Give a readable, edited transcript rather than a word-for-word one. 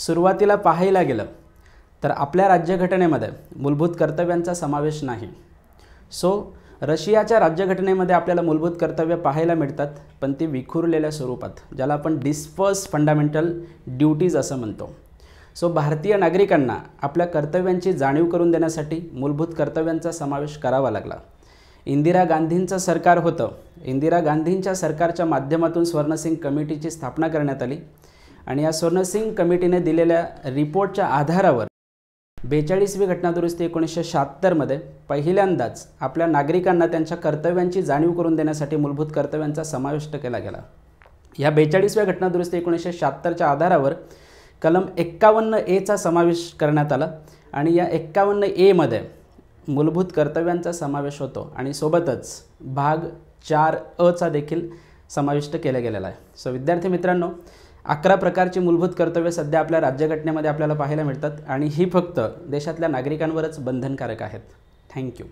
सुरुवातीला पाहायला गेलं तर आपल्या राज्यघटनेमध्ये मूलभूत कर्तव्यांचा समावेश नाही। रशियाच्या राज्यघटनेमध्ये आपल्याला मूलभूत कर्तव्य पाहायला मिळतात, पण ती विखुरलेल्या स्वरूपात, ज्याला आपण डिस्पर्स फंडामेंटल ड्युटीज असं म्हणतो। भारतीय नागरिकांना आपल्या कर्तव्यांची जाणीव करून देण्यासाठी मूलभूत कर्तव्यांचा समावेश करावा लागला। इंदिरा गांधींचं सरकार होतं, इंदिरा गांधींच्या सरकारच्या माध्यमातून स्वर्णसिंग कमिटीची स्थापना करण्यात आली आणि या स्वर्णसिंग कमिटीने दिलेल्या रिपोर्टच्या आधारावर 42वी घटनादुरुस्ती 1976 मध्ये पहिल्यांदाच आपल्या नागरिकांना त्यांच्या कर्तव्यांची जाणीव करून देण्यासाठी मूलभूत कर्तव्यांचा समावेश केला गेला। या 42व्या घटनादुरुस्ती 1976च्या आधारावर कलम 51A चा समावेश करण्यात आला आणि या 51A मध्ये मूलभूत कर्तव्यांचा समावेश होतो आणि सोबतच भाग 4A चा देखील समाविष्ट केला गेलेला आहे। विद्यार्थी मित्रांनो, 11 प्रकारची मूलभूत कर्तव्ये सध्या आपल्या राज्यघटनेमध्ये आपल्याला पाहायला मिळतात आणि ही फक्त देशातल्या नागरिकांवरच बंधनकारक आहेत। थँक्यू।